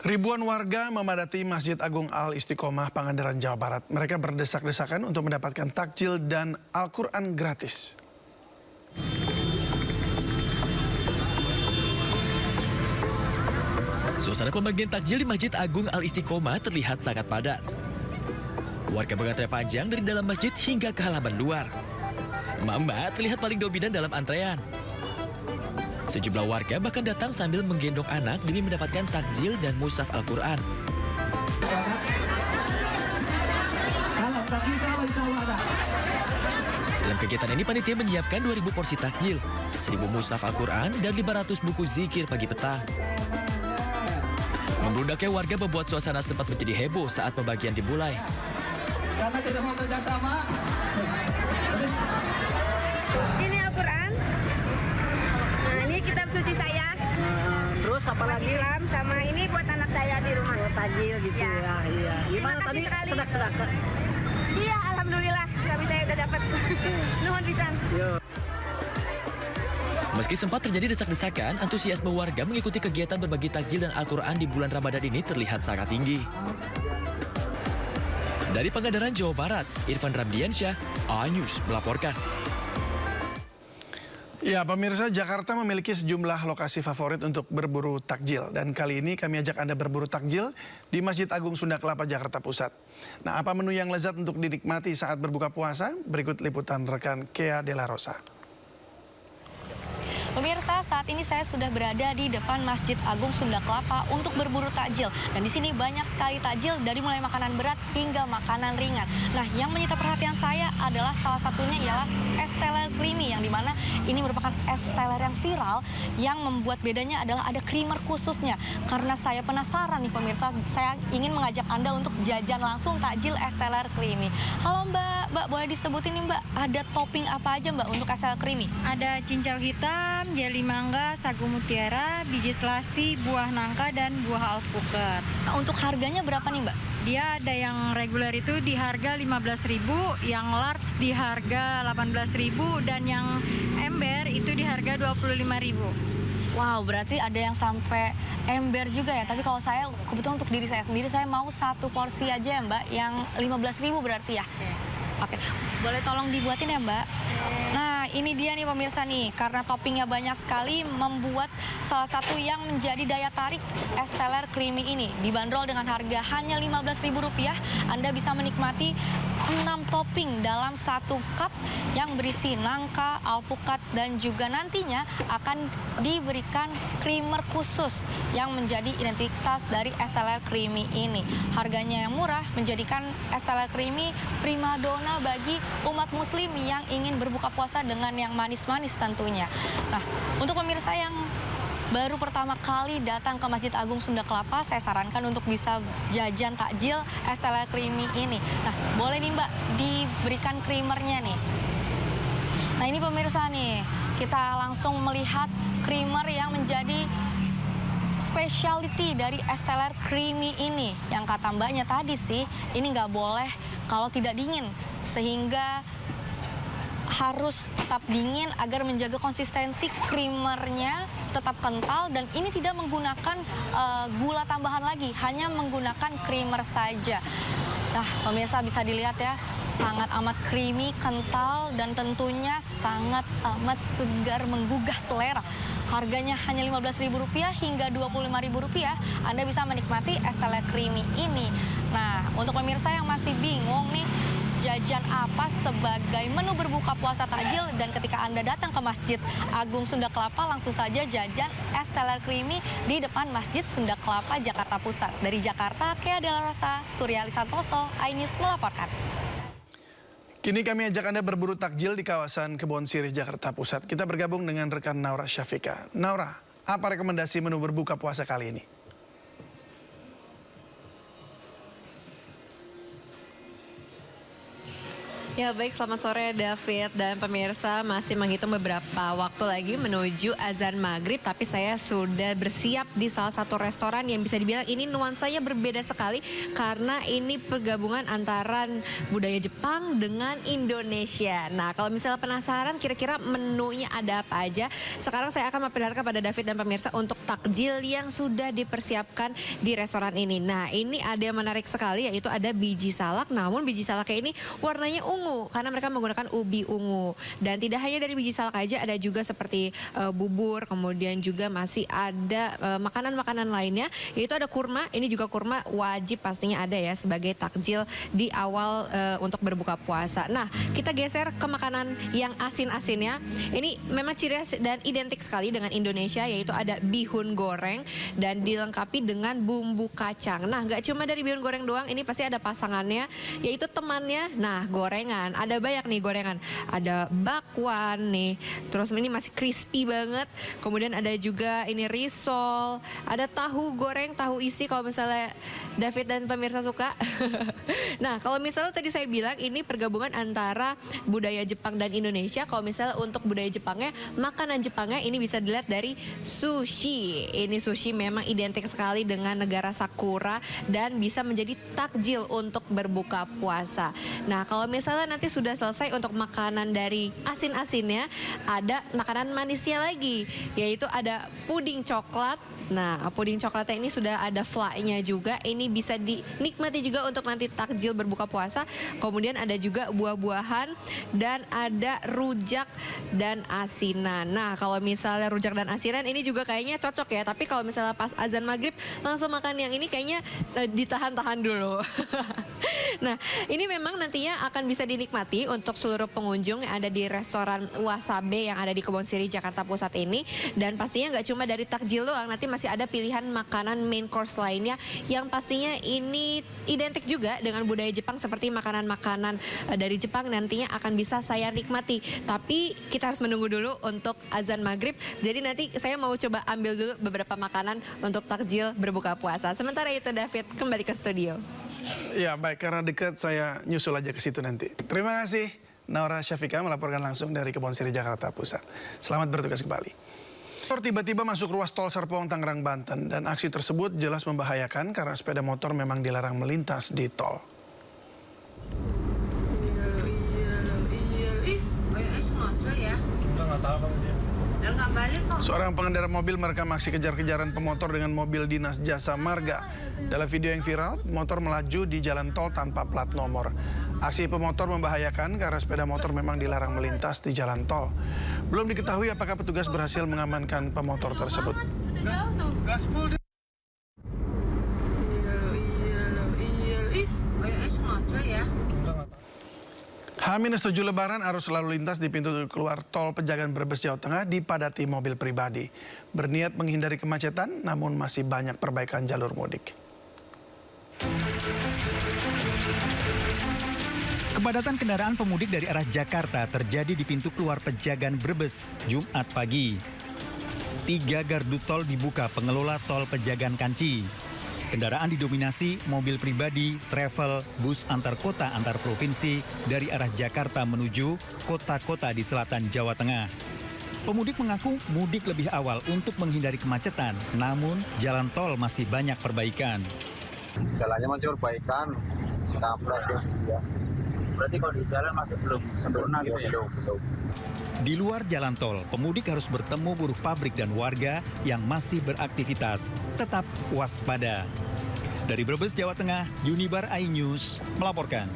Ribuan warga memadati Masjid Agung Al-Istiqomah, Pangandaran, Jawa Barat. Mereka berdesak-desakan untuk mendapatkan takjil dan Al-Quran gratis. Suasana pembagian takjil di Masjid Agung Al-Istiqomah terlihat sangat padat. Warga mengantre panjang dari dalam masjid hingga ke halaman luar. Emak-emak terlihat paling dominan dalam antrean. Sejumlah warga bahkan datang sambil menggendong anak demi mendapatkan takjil dan mushaf Al-Quran. Dalam kegiatan ini, panitia menyiapkan 2.000 porsi takjil, 1.000 mushaf Al-Quran, dan 500 buku zikir pagi petang. Membludaknya warga membuat suasana sempat menjadi heboh saat pembagian dimulai. Karena tidak mau kerjasama. Ini Al-Quran. Nah, ini kitab suci saya. Terus apa Buat lagi? Islam sama ini buat anak saya di rumah. Tajil gitu Ya. ya. Iya. Gimana Terima tadi kasih sekali. sedekah? Iya, alhamdulillah. Kami saya udah dapat. Nuhun pisan. Meski sempat terjadi desak-desakan, antusiasme warga mengikuti kegiatan berbagi takjil dan Al-Quran di bulan Ramadan ini terlihat sangat tinggi. Dari Pangandaran, Jawa Barat, Irfan Ramdiansyah, iNews melaporkan. Ya, pemirsa, Jakarta memiliki sejumlah lokasi favorit untuk berburu takjil. Dan kali ini kami ajak Anda berburu takjil di Masjid Agung Sunda Kelapa, Jakarta Pusat. Nah, apa menu yang lezat untuk dinikmati saat berbuka puasa? Berikut liputan rekan Kea Dela Rosa. Pemirsa, saat ini saya sudah berada di depan Masjid Agung Sunda Kelapa untuk berburu takjil. Dan di sini banyak sekali takjil dari mulai makanan berat hingga makanan ringan. Nah, yang menyita perhatian saya adalah salah satunya ialah es teler creamy, yang dimana ini merupakan es teler yang viral, yang membuat bedanya adalah ada creamer khususnya. Karena saya penasaran nih pemirsa, saya ingin mengajak Anda untuk jajan langsung takjil es teler creamy. Halo Mbak, boleh disebutin nih Mbak, ada topping apa aja Mbak untuk es teler creamy? Ada cincau hitam, jeli mangga, sagu mutiara, biji selasi, buah nangka, dan buah alpukat. Nah, untuk harganya berapa nih Mbak? Dia ada yang reguler itu di harga 15.000, yang large di harga 18.000, dan yang ember itu di harga 25.000. Wow, berarti ada yang sampai ember juga ya. Tapi kalau saya, kebetulan untuk diri saya sendiri, saya mau satu porsi aja ya Mbak, yang 15.000 berarti ya. Oke, boleh tolong dibuatin ya Mbak? Nah, ini dia nih pemirsa nih, karena toppingnya banyak sekali membuat salah satu yang menjadi daya tarik es teler creamy ini. Dibanderol dengan harga hanya Rp15.000, Anda bisa menikmati 6 topping dalam satu cup yang berisi nangka, alpukat, dan juga nantinya akan diberikan creamer khusus yang menjadi identitas dari es teler creamy ini. Harganya yang murah menjadikan es teler creamy primadona bagi umat muslim yang ingin berbuka puasa dengan yang manis-manis tentunya. Nah, untuk pemirsa yang baru pertama kali datang ke Masjid Agung Sunda Kelapa, saya sarankan untuk bisa jajan takjil es teler creamy ini. Nah, boleh nih Mbak diberikan creamernya nih. Nah, ini pemirsa nih, kita langsung melihat creamer yang menjadi specialty dari es teler creamy ini. Yang kata mbaknya tadi sih, ini nggak boleh kalau tidak dingin, sehingga harus tetap dingin agar menjaga konsistensi creamernya tetap kental, dan ini tidak menggunakan gula tambahan lagi, hanya menggunakan creamer saja. Nah, pemirsa bisa dilihat ya, sangat amat creamy, kental, dan tentunya sangat amat segar, menggugah selera. Harganya hanya Rp15.000 hingga Rp25.000, Anda bisa menikmati es teler creamy ini. Nah, untuk pemirsa yang masih bingung nih, jajan apa sebagai menu berbuka puasa takjil, dan ketika Anda datang ke Masjid Agung Sunda Kelapa, langsung saja jajan es teler creamy di depan Masjid Sunda Kelapa, Jakarta Pusat. Dari Jakarta, Kea Dela Rosa, Suryali Santoso, iNews melaporkan. Kini kami ajak Anda berburu takjil di kawasan Kebon Sirih, Jakarta Pusat. Kita bergabung dengan rekan Naura Syafika. Naura, apa rekomendasi menu berbuka puasa kali ini? Ya baik, selamat sore David dan pemirsa. Masih menghitung beberapa waktu lagi menuju azan maghrib, tapi saya sudah bersiap di salah satu restoran yang bisa dibilang ini nuansanya berbeda sekali karena ini pergabungan antara budaya Jepang dengan Indonesia. Nah, kalau misalnya penasaran kira-kira menunya ada apa aja, sekarang saya akan memperlihatkan pada David dan pemirsa untuk takjil yang sudah dipersiapkan di restoran ini. Nah, ini ada yang menarik sekali, yaitu ada biji salak, namun biji salaknya ini warnanya ungu karena mereka menggunakan ubi ungu. Dan tidak hanya dari biji salak aja, ada juga seperti bubur, kemudian juga masih ada makanan-makanan lainnya, yaitu ada kurma. Ini juga kurma wajib pastinya ada ya sebagai takjil di awal untuk berbuka puasa. Nah, kita geser ke makanan yang asin-asinnya. Ini memang ciri khas dan identik sekali dengan Indonesia, yaitu ada bihun goreng dan dilengkapi dengan bumbu kacang. Nah, nggak cuma dari bihun goreng doang, ini pasti ada pasangannya, yaitu temannya. Nah, gorengan. Ada banyak nih gorengan. Ada bakwan nih. Terus ini masih crispy banget. Kemudian ada juga ini risol. Ada tahu goreng, tahu isi kalau misalnya David dan pemirsa suka. Nah, kalau misalnya tadi saya bilang ini pergabungan antara budaya Jepang dan Indonesia. Kalau misalnya untuk budaya Jepangnya, makanan Jepangnya ini bisa dilihat dari sushi. Ini sushi memang identik sekali dengan negara Sakura dan bisa menjadi takjil untuk berbuka puasa. Nah, kalau misalnya nanti sudah selesai untuk makanan dari asin-asinnya, ada makanan manisnya lagi, yaitu ada puding coklat. Nah, puding coklatnya ini sudah ada fly-nya juga. Ini bisa dinikmati juga untuk nanti takjil berbuka puasa. Kemudian ada juga buah-buahan dan ada rujak dan asinan. Nah, kalau misalnya rujak dan asinan ini juga kayaknya cocok ya. Tapi kalau misalnya pas azan maghrib langsung makan yang ini kayaknya ditahan-tahan dulu. Nah, ini memang nantinya akan bisa dinikmati untuk seluruh pengunjung yang ada di restoran Wasabe yang ada di Kebon Siri, Jakarta Pusat ini. Dan pastinya nggak cuma dari takjil doang, nanti masih ada pilihan makanan main course lainnya yang pastinya ini identik juga dengan budaya Jepang seperti makanan-makanan dari Jepang nantinya akan bisa saya nikmati. Tapi kita harus menunggu dulu untuk azan maghrib. Jadi nanti saya mau coba ambil dulu beberapa makanan untuk takjil berbuka puasa. Sementara itu David kembali ke studio. Ya baik, karena dekat saya nyusul aja ke situ nanti. Terima kasih Naura Syafika melaporkan langsung dari Kebon Siri, Jakarta Pusat. Selamat bertugas kembali. Tiba-tiba masuk ruas tol Serpong, Tangerang, Banten. Dan aksi tersebut jelas membahayakan karena sepeda motor memang dilarang melintas di tol. Seorang pengendara mobil merekam aksi kejar-kejaran pemotor dengan mobil dinas jasa marga. Dalam video yang viral, motor melaju di jalan tol tanpa plat nomor. Aksi pemotor membahayakan karena sepeda motor memang dilarang melintas di jalan tol. Belum diketahui apakah petugas berhasil mengamankan pemotor tersebut. H-7 Lebaran arus lalu lintas di pintu keluar tol Pejagan Brebes, Jawa Tengah dipadati mobil pribadi. Berniat menghindari kemacetan, namun masih banyak perbaikan jalur mudik. Kepadatan kendaraan pemudik dari arah Jakarta terjadi di pintu keluar Pejagan Brebes, Jumat pagi. 3 gardu tol dibuka pengelola tol Pejagan Kanci. Kendaraan didominasi mobil pribadi, travel, bus antar kota antar provinsi dari arah Jakarta menuju kota-kota di selatan Jawa Tengah. Pemudik mengaku mudik lebih awal untuk menghindari kemacetan, namun jalan tol masih banyak perbaikan. Jalannya masih perbaikan, ya. Berarti kalau di jalan masih belum sempurna gitu ya? Belum. Di luar jalan tol, pemudik harus bertemu buruh pabrik dan warga yang masih beraktivitas. Tetap waspada. Dari Brebes, Jawa Tengah, Unibar iNews melaporkan.